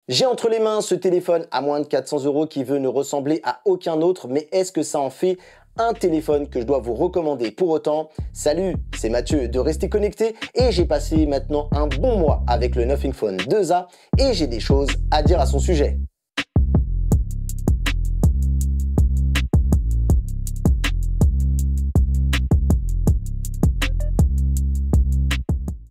J'ai entre les mains ce téléphone à moins de 400 € qui veut ne ressembler à aucun autre, mais est-ce que ça en fait un téléphone que je dois vous recommander pour autant? Salut, c'est Mathieu de Rester Connecté et j'ai passé maintenant un bon mois avec le Nothing Phone 2A et j'ai des choses à dire à son sujet.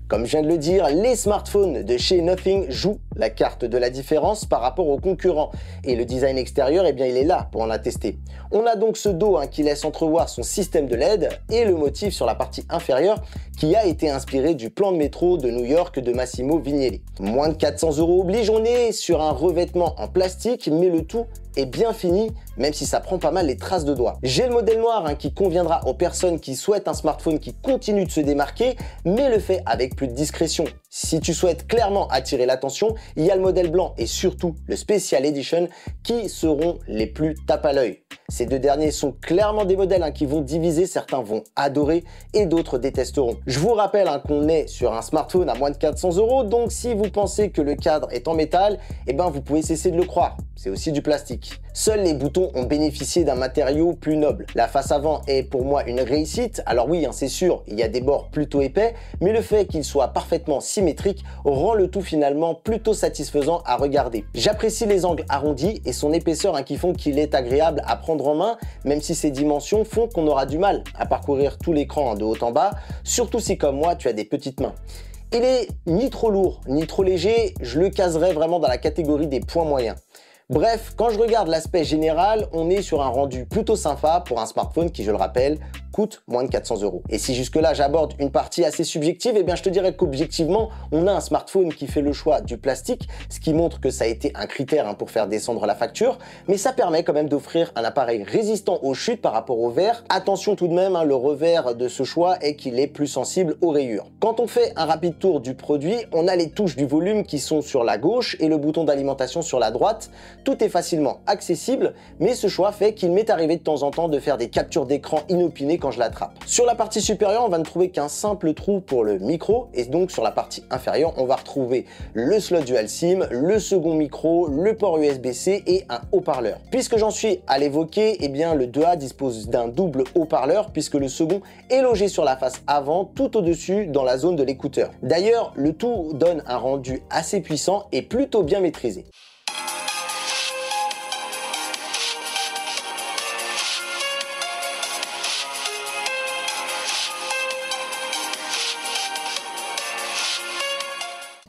Comme je viens de le dire, les smartphones de chez Nothing jouent la carte de la différence par rapport aux concurrents. Et le design extérieur, eh bien, il est là pour en attester. On a donc ce dos qui laisse entrevoir son système de LED et le motif sur la partie inférieure qui a été inspiré du plan de métro de New York de Massimo Vignelli. Moins de 400 € oblige, on est sur un revêtement en plastique, mais le tout est bien fini, même si ça prend pas mal les traces de doigts. J'ai le modèle noir qui conviendra aux personnes qui souhaitent un smartphone qui continue de se démarquer, mais le fait avec plus de discrétion. Si tu souhaites clairement attirer l'attention, il y a le modèle blanc et surtout le Special Edition qui seront les plus tape à l'œil. Ces deux derniers sont clairement des modèles qui vont diviser, certains vont adorer et d'autres détesteront. Je vous rappelle qu'on est sur un smartphone à moins de 400 €, donc si vous pensez que le cadre est en métal, eh ben vous pouvez cesser de le croire, c'est aussi du plastique. Seuls les boutons ont bénéficié d'un matériau plus noble. La face avant est pour moi une réussite. Alors oui, c'est sûr, il y a des bords plutôt épais, mais le fait qu'il soit parfaitement symétrique rend le tout finalement plutôt satisfaisant à regarder. J'apprécie les angles arrondis et son épaisseur qui font qu'il est agréable à prendre en main, même si ses dimensions font qu'on aura du mal à parcourir tout l'écran de haut en bas, surtout si comme moi tu as des petites mains. Il est ni trop lourd ni trop léger, je le caserai vraiment dans la catégorie des points moyens. Bref, quand je regarde l'aspect général, on est sur un rendu plutôt sympa pour un smartphone qui, je le rappelle, coûte moins de 400 €. Et si jusque-là j'aborde une partie assez subjective, eh bien je te dirais qu'objectivement, on a un smartphone qui fait le choix du plastique, ce qui montre que ça a été un critère pour faire descendre la facture, mais ça permet quand même d'offrir un appareil résistant aux chutes par rapport au verre. Attention tout de même, le revers de ce choix est qu'il est plus sensible aux rayures. Quand on fait un rapide tour du produit, on a les touches du volume qui sont sur la gauche et le bouton d'alimentation sur la droite. Tout est facilement accessible, mais ce choix fait qu'il m'est arrivé de temps en temps de faire des captures d'écran inopinées quand je l'attrape. Sur la partie supérieure, on va ne trouver qu'un simple trou pour le micro, et donc sur la partie inférieure, on va retrouver le slot dual SIM, le second micro, le port USB-C et un haut-parleur. Puisque j'en suis à l'évoquer, eh bien le 2A dispose d'un double haut-parleur, puisque le second est logé sur la face avant, tout au-dessus dans la zone de l'écouteur. D'ailleurs, le tout donne un rendu assez puissant et plutôt bien maîtrisé.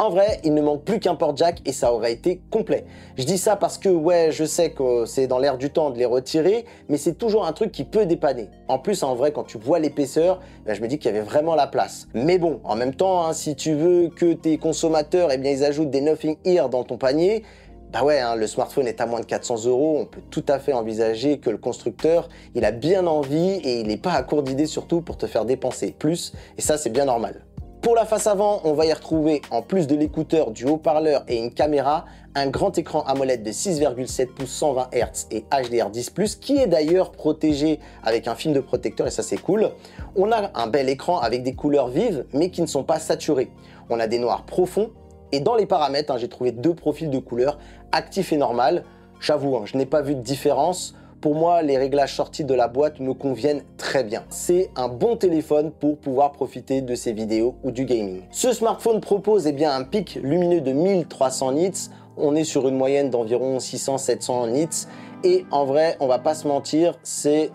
En vrai, il ne manque plus qu'un port jack et ça aurait été complet. Je dis ça parce que ouais, je sais que c'est dans l'air du temps de les retirer, mais c'est toujours un truc qui peut dépanner. En plus, en vrai, quand tu vois l'épaisseur, je me dis qu'il y avait vraiment la place. Mais bon, en même temps, si tu veux que tes consommateurs, ils ajoutent des Nothing Ear dans ton panier, bah ouais, le smartphone est à moins de 400 €, on peut tout à fait envisager que le constructeur, il a bien envie et il n'est pas à court d'idées surtout pour te faire dépenser plus, et ça c'est bien normal. Pour la face avant, on va y retrouver, en plus de l'écouteur, du haut-parleur et une caméra, un grand écran AMOLED de 6,7 pouces 120 Hz et HDR10+, qui est d'ailleurs protégé avec un film de protecteur et ça c'est cool. On a un bel écran avec des couleurs vives mais qui ne sont pas saturées. On a des noirs profonds et dans les paramètres, j'ai trouvé deux profils de couleurs, actif et normal. J'avoue, je n'ai pas vu de différence. Pour moi, les réglages sortis de la boîte me conviennent très bien. C'est un bon téléphone pour pouvoir profiter de ces vidéos ou du gaming. Ce smartphone propose un pic lumineux de 1300 nits. On est sur une moyenne d'environ 600-700 nits. Et en vrai, on va pas se mentir, c'est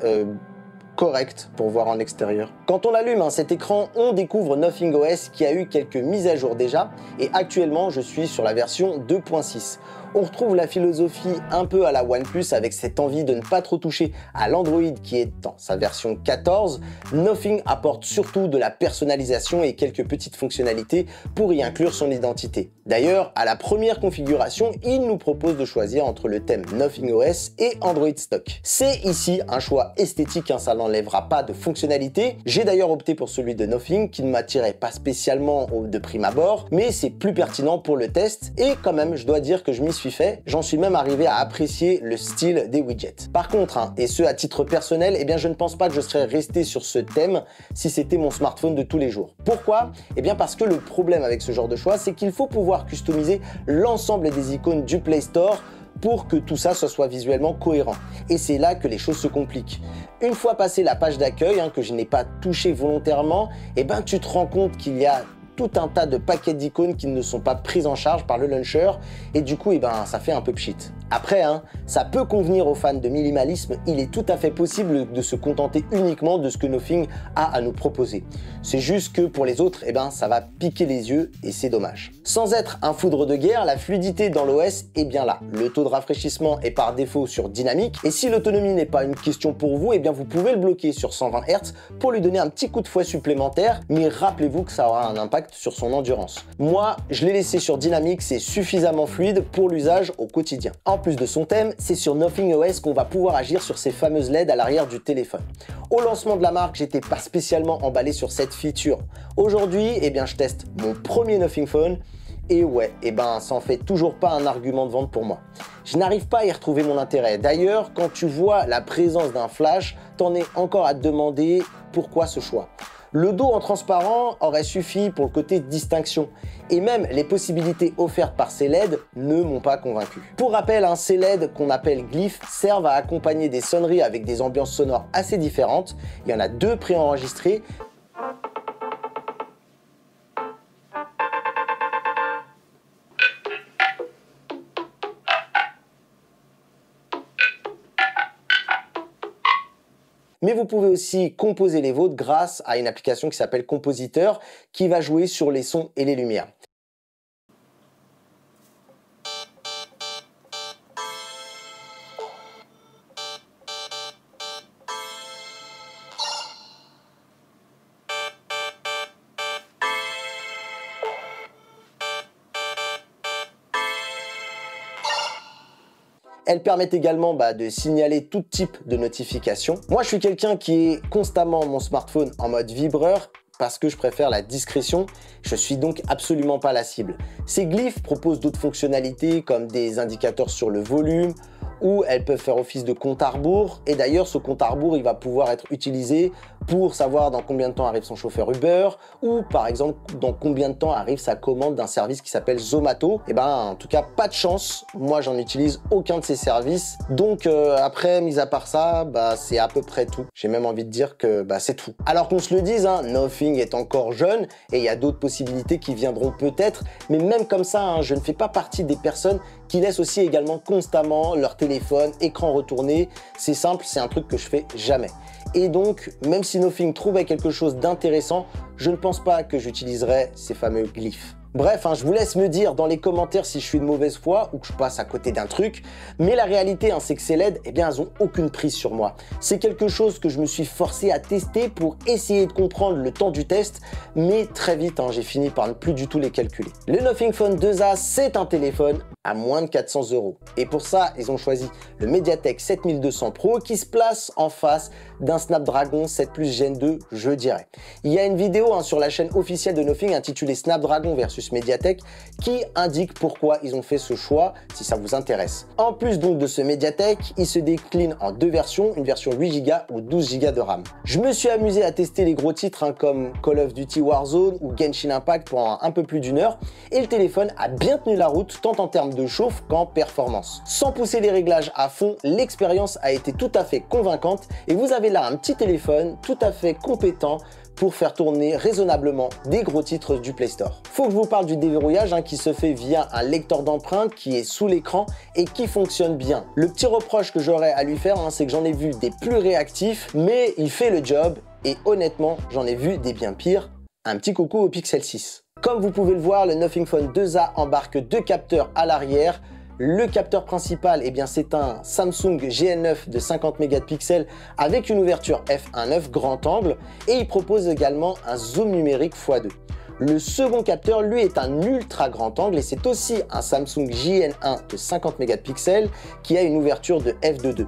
correct pour voir en extérieur. Quand on allume cet écran, on découvre Nothing OS qui a eu quelques mises à jour déjà. Et actuellement, je suis sur la version 2.6. On retrouve la philosophie un peu à la OnePlus avec cette envie de ne pas trop toucher à l'Android qui est dans sa version 14. Nothing apporte surtout de la personnalisation et quelques petites fonctionnalités pour y inclure son identité. D'ailleurs, à la première configuration, il nous propose de choisir entre le thème Nothing OS et Android Stock. C'est ici un choix esthétique, ça n'enlèvera pas de fonctionnalité. J'ai d'ailleurs opté pour celui de Nothing qui ne m'attirait pas spécialement de prime abord, mais c'est plus pertinent pour le test et quand même, je dois dire que je m'y suis fait, j'en suis même arrivé à apprécier le style des widgets. Par contre, et ce à titre personnel, je ne pense pas que je serais resté sur ce thème si c'était mon smartphone de tous les jours. Pourquoi? Parce que le problème avec ce genre de choix, c'est qu'il faut pouvoir pouvoir customiser l'ensemble des icônes du Play Store pour que tout ça soit visuellement cohérent. Et c'est là que les choses se compliquent. Une fois passé la page d'accueil, que je n'ai pas touché volontairement, tu te rends compte qu'il y a tout un tas de paquets d'icônes qui ne sont pas prises en charge par le launcher et du coup ça fait un peu pchit. Après, ça peut convenir aux fans de minimalisme, il est tout à fait possible de se contenter uniquement de ce que Nothing a à nous proposer. C'est juste que pour les autres, ça va piquer les yeux et c'est dommage. Sans être un foudre de guerre, la fluidité dans l'OS est bien là. Le taux de rafraîchissement est par défaut sur dynamique et si l'autonomie n'est pas une question pour vous, vous pouvez le bloquer sur 120 Hz pour lui donner un petit coup de fouet supplémentaire, mais rappelez-vous que ça aura un impact sur son endurance. Moi, je l'ai laissé sur dynamique, c'est suffisamment fluide pour l'usage au quotidien. En plus de son thème, c'est sur Nothing OS qu'on va pouvoir agir sur ces fameuses LED à l'arrière du téléphone. Au lancement de la marque, j'étais pas spécialement emballé sur cette feature. Aujourd'hui, je teste mon premier Nothing Phone et ça en fait toujours pas un argument de vente pour moi. Je n'arrive pas à y retrouver mon intérêt. D'ailleurs, quand tu vois la présence d'un flash, t'en es encore à te demander pourquoi ce choix. Le dos en transparent aurait suffi pour le côté distinction. Et même les possibilités offertes par ces LED ne m'ont pas convaincu. Pour rappel, ces LED qu'on appelle glyphes servent à accompagner des sonneries avec des ambiances sonores assez différentes. Il y en a 2 préenregistrées. Mais vous pouvez aussi composer les vôtres grâce à une application qui s'appelle Compositeur qui va jouer sur les sons et les lumières. Elles permettent également de signaler tout type de notification. Moi, je suis quelqu'un qui est constamment mon smartphone en mode vibreur parce que je préfère la discrétion. Je suis donc absolument pas la cible. Ces glyphes proposent d'autres fonctionnalités comme des indicateurs sur le volume ou elles peuvent faire office de compte à rebours. Et d'ailleurs, ce compte à rebours, il va pouvoir être utilisé pour savoir dans combien de temps arrive son chauffeur Uber ou par exemple dans combien de temps arrive sa commande d'un service qui s'appelle Zomato. En tout cas, pas de chance. Moi, j'en utilise aucun de ces services. Donc après, mis à part ça, c'est à peu près tout. J'ai même envie de dire que c'est tout. Alors qu'on se le dise, Nothing est encore jeune et il y a d'autres possibilités qui viendront peut-être. Mais même comme ça, je ne fais pas partie des personnes qui laissent aussi également constamment leur téléphone, écran retourné. C'est simple, c'est un truc que je fais jamais. Et donc, même si Nothing trouvait quelque chose d'intéressant, je ne pense pas que j'utiliserai ces fameux glyphes. Bref, je vous laisse me dire dans les commentaires si je suis de mauvaise foi ou que je passe à côté d'un truc. Mais la réalité, c'est que ces LED, elles ont aucune prise sur moi. C'est quelque chose que je me suis forcé à tester pour essayer de comprendre le temps du test. Mais très vite, j'ai fini par ne plus du tout les calculer. Le Nothing Phone 2A, c'est un téléphone à moins de 400 €. Et pour ça, ils ont choisi le MediaTek 7200 Pro qui se place en face d'un Snapdragon 7 Plus Gen 2, je dirais. Il y a une vidéo sur la chaîne officielle de Nothing intitulée Snapdragon versus MediaTek qui indique pourquoi ils ont fait ce choix, si ça vous intéresse. En plus donc de ce MediaTek, il se décline en 2 versions, une version 8 Go ou 12 Go de RAM. Je me suis amusé à tester les gros titres comme Call of Duty Warzone ou Genshin Impact pendant un peu plus d'1 heure et le téléphone a bien tenu la route tant en termes de chauffe qu'en performance. Sans pousser les réglages à fond, l'expérience a été tout à fait convaincante et vous avez là un petit téléphone tout à fait compétent pour faire tourner raisonnablement des gros titres du Play Store. Faut que je vous parle du déverrouillage qui se fait via un lecteur d'empreintes qui est sous l'écran et qui fonctionne bien. Le petit reproche que j'aurais à lui faire, c'est que j'en ai vu des plus réactifs, mais il fait le job et honnêtement, j'en ai vu des bien pires. Un petit coucou au Pixel 6. Comme vous pouvez le voir, le Nothing Phone 2A embarque 2 capteurs à l'arrière. Le capteur principal, c'est un Samsung GN9 de 50 mégapixels avec une ouverture f1.9 grand angle et il propose également un zoom numérique x2. Le second capteur, lui, est un ultra grand angle et c'est aussi un Samsung JN1 de 50 mégapixels qui a une ouverture de f2.2.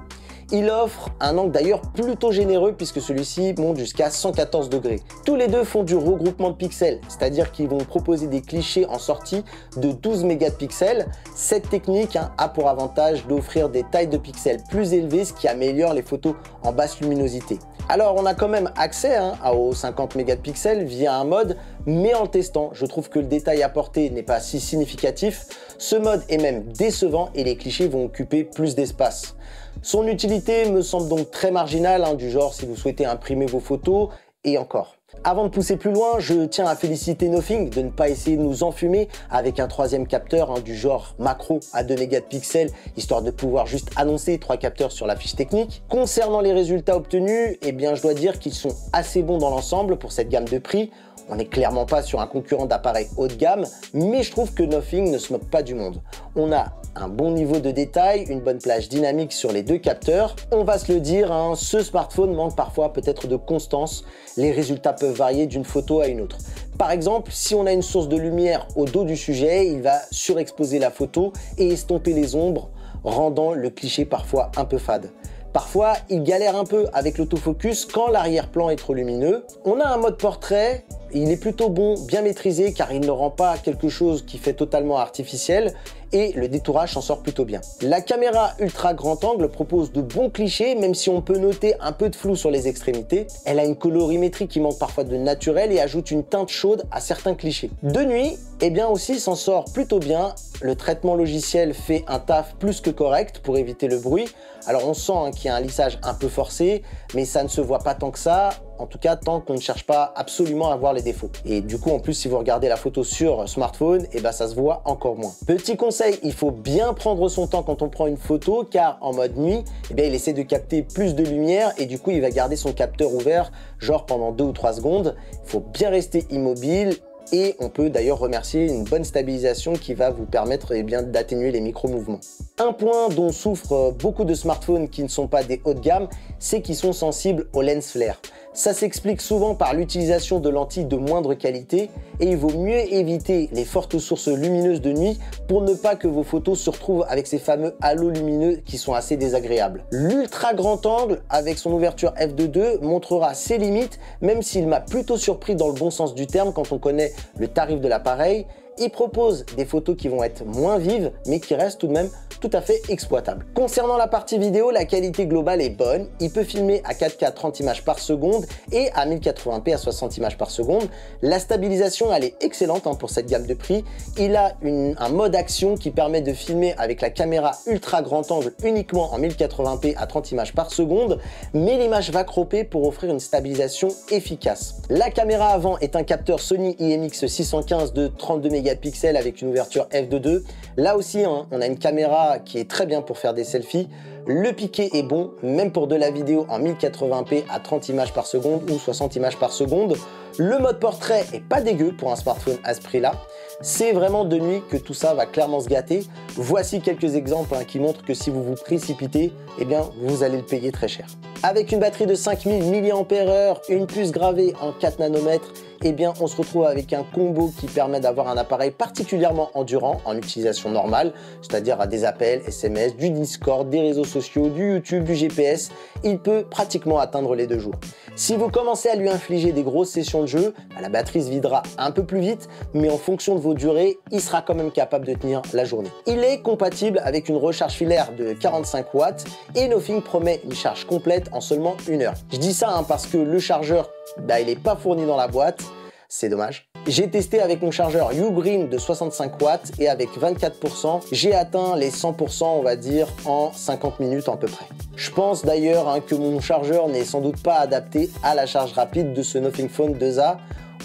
Il offre un angle d'ailleurs plutôt généreux puisque celui-ci monte jusqu'à 114 degrés. Tous les deux font du regroupement de pixels, c'est-à-dire qu'ils vont proposer des clichés en sortie de 12 mégapixels. Cette technique a pour avantage d'offrir des tailles de pixels plus élevées, ce qui améliore les photos en basse luminosité. Alors on a quand même accès aux 50 mégapixels via un mode, mais en le testant, je trouve que le détail apporté n'est pas si significatif. Ce mode est même décevant et les clichés vont occuper plus d'espace. Son utilité me semble donc très marginale, du genre si vous souhaitez imprimer vos photos, et encore. Avant de pousser plus loin, je tiens à féliciter Nothing de ne pas essayer de nous enfumer avec un troisième capteur du genre macro à 2 mégapixels, histoire de pouvoir juste annoncer 3 capteurs sur la fiche technique. Concernant les résultats obtenus, eh bien je dois dire qu'ils sont assez bons dans l'ensemble pour cette gamme de prix. On n'est clairement pas sur un concurrent d'appareils haut de gamme, mais je trouve que Nothing ne se moque pas du monde. On a un bon niveau de détail, une bonne plage dynamique sur les 2 capteurs. On va se le dire, ce smartphone manque parfois peut-être de constance. Les résultats peuvent varier d'une photo à une autre. Par exemple, si on a une source de lumière au dos du sujet, il va surexposer la photo et estomper les ombres, rendant le cliché parfois un peu fade. Parfois, il galère un peu avec l'autofocus quand l'arrière-plan est trop lumineux. On a un mode portrait, il est plutôt bon, bien maîtrisé car il ne rend pas quelque chose qui fait totalement artificiel et le détourage s'en sort plutôt bien. La caméra ultra grand angle propose de bons clichés même si on peut noter un peu de flou sur les extrémités. Elle a une colorimétrie qui manque parfois de naturel et ajoute une teinte chaude à certains clichés. De nuit, eh bien aussi s'en sort plutôt bien. Le traitement logiciel fait un taf plus que correct pour éviter le bruit. Alors on sent qu'il y a un lissage un peu forcé, mais ça ne se voit pas tant que ça, en tout cas tant qu'on ne cherche pas absolument à voir les défauts. Et du coup en plus si vous regardez la photo sur smartphone, eh ben ça se voit encore moins. Petit conseil, il faut bien prendre son temps quand on prend une photo car en mode nuit, eh bien il essaie de capter plus de lumière et du coup il va garder son capteur ouvert genre pendant 2 ou 3 secondes. Il faut bien rester immobile. Et on peut d'ailleurs remercier une bonne stabilisation qui va vous permettre d'atténuer les micro-mouvements. Un point dont souffrent beaucoup de smartphones qui ne sont pas des hauts de gamme, c'est qu'ils sont sensibles au lens flare. Ça s'explique souvent par l'utilisation de lentilles de moindre qualité et il vaut mieux éviter les fortes sources lumineuses de nuit pour ne pas que vos photos se retrouvent avec ces fameux halos lumineux qui sont assez désagréables. L'ultra grand angle avec son ouverture f2.2 montrera ses limites même s'il m'a plutôt surpris dans le bon sens du terme quand on connaît le tarif de l'appareil. Il propose des photos qui vont être moins vives, mais qui restent tout de même tout à fait exploitables. Concernant la partie vidéo, la qualité globale est bonne. Il peut filmer à 4K 30 images par seconde et à 1080p à 60 images par seconde. La stabilisation, elle est excellente pour cette gamme de prix. Il a un mode action qui permet de filmer avec la caméra ultra grand angle uniquement en 1080p à 30 images par seconde, mais l'image va cropper pour offrir une stabilisation efficace. La caméra avant est un capteur Sony IMX615 de 32 mégapixels avec une ouverture f2.2. Là aussi, on a une caméra qui est très bien pour faire des selfies. Le piqué est bon, même pour de la vidéo en 1080p à 30 images par seconde ou 60 images par seconde. Le mode portrait est pas dégueu pour un smartphone à ce prix-là. C'est vraiment de nuit que tout ça va clairement se gâter. Voici quelques exemples qui montrent que si vous vous précipitez, eh bien vous allez le payer très cher. Avec une batterie de 5000 mAh, une puce gravée en 4 nanomètres, eh bien on se retrouve avec un combo qui permet d'avoir un appareil particulièrement endurant en utilisation normale, c'est-à-dire à des appels, SMS, du Discord, des réseaux sociaux, du YouTube, du GPS. Il peut pratiquement atteindre les 2 jours. Si vous commencez à lui infliger des grosses sessions de jeu, la batterie se videra un peu plus vite, mais en fonction de vos durées, il sera quand même capable de tenir la journée. Il est compatible avec une recharge filaire de 45 watts et Nothing promet une charge complète en seulement 1 heure. Je dis ça parce que le chargeur, il n'est pas fourni dans la boîte, c'est dommage. J'ai testé avec mon chargeur Ugreen de 65 watts et avec 24%, j'ai atteint les 100% on va dire en 50 minutes à peu près. Je pense d'ailleurs que mon chargeur n'est sans doute pas adapté à la charge rapide de ce Nothing Phone 2A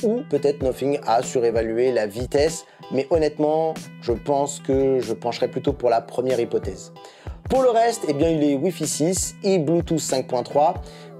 ou peut-être Nothing a surévalué la vitesse, mais honnêtement, je pense que je pencherai plutôt pour la première hypothèse. Pour le reste, eh bien, il est Wi-Fi 6 et Bluetooth 5.3.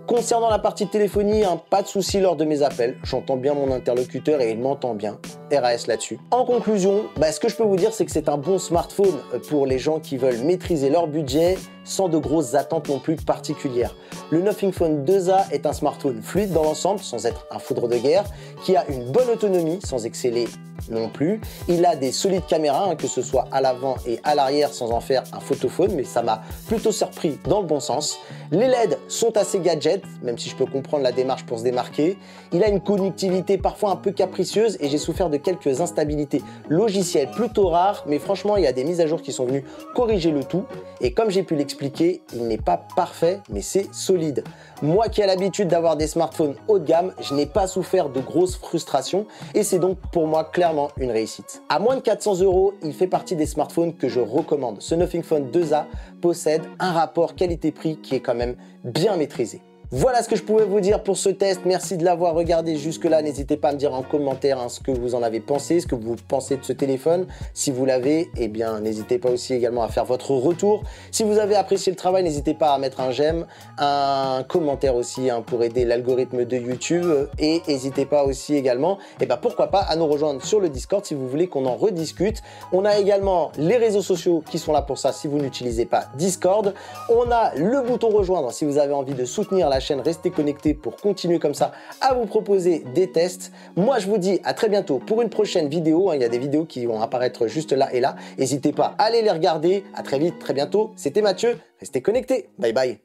Concernant la partie téléphonie, pas de souci lors de mes appels. J'entends bien mon interlocuteur et il m'entend bien. RAS là-dessus. En conclusion, ce que je peux vous dire, c'est que c'est un bon smartphone pour les gens qui veulent maîtriser leur budget sans de grosses attentes non plus particulières. Le Nothing Phone 2A est un smartphone fluide dans l'ensemble, sans être un foudre de guerre, qui a une bonne autonomie, sans exceller non plus. Il a des solides caméras, que ce soit à l'avant et à l'arrière sans en faire un photophone, mais ça m'a plutôt surpris dans le bon sens. Les LED sont assez gadgets, même si je peux comprendre la démarche pour se démarquer. Il a une connectivité parfois un peu capricieuse et j'ai souffert de quelques instabilités logicielles plutôt rares, mais franchement il y a des mises à jour qui sont venues corriger le tout. Et comme j'ai pu l'expliquer, il n'est pas parfait, mais c'est solide. Moi qui ai l'habitude d'avoir des smartphones haut de gamme, je n'ai pas souffert de grosses frustrations et c'est donc pour moi clairement une réussite. À moins de 400 €, il fait partie des smartphones que je recommande. Ce Nothing Phone 2A possède un rapport qualité-prix qui est quand même bien maîtrisé. Voilà ce que je pouvais vous dire pour ce test. Merci de l'avoir regardé jusque-là. N'hésitez pas à me dire en commentaire ce que vous en avez pensé, ce que vous pensez de ce téléphone. Si vous l'avez, eh bien, n'hésitez pas aussi également à faire votre retour. Si vous avez apprécié le travail, n'hésitez pas à mettre un j'aime, un commentaire aussi pour aider l'algorithme de YouTube. Et n'hésitez pas aussi également, pourquoi pas, à nous rejoindre sur le Discord si vous voulez qu'on en rediscute. On a également les réseaux sociaux qui sont là pour ça si vous n'utilisez pas Discord. On a le bouton rejoindre si vous avez envie de soutenir la chaîne, restez connectés pour continuer comme ça à vous proposer des tests. Moi je vous dis à très bientôt pour une prochaine vidéo, il y a des vidéos qui vont apparaître juste là et là, n'hésitez pas à aller les regarder. À très vite, très bientôt, c'était Mathieu, restez connectés, bye bye.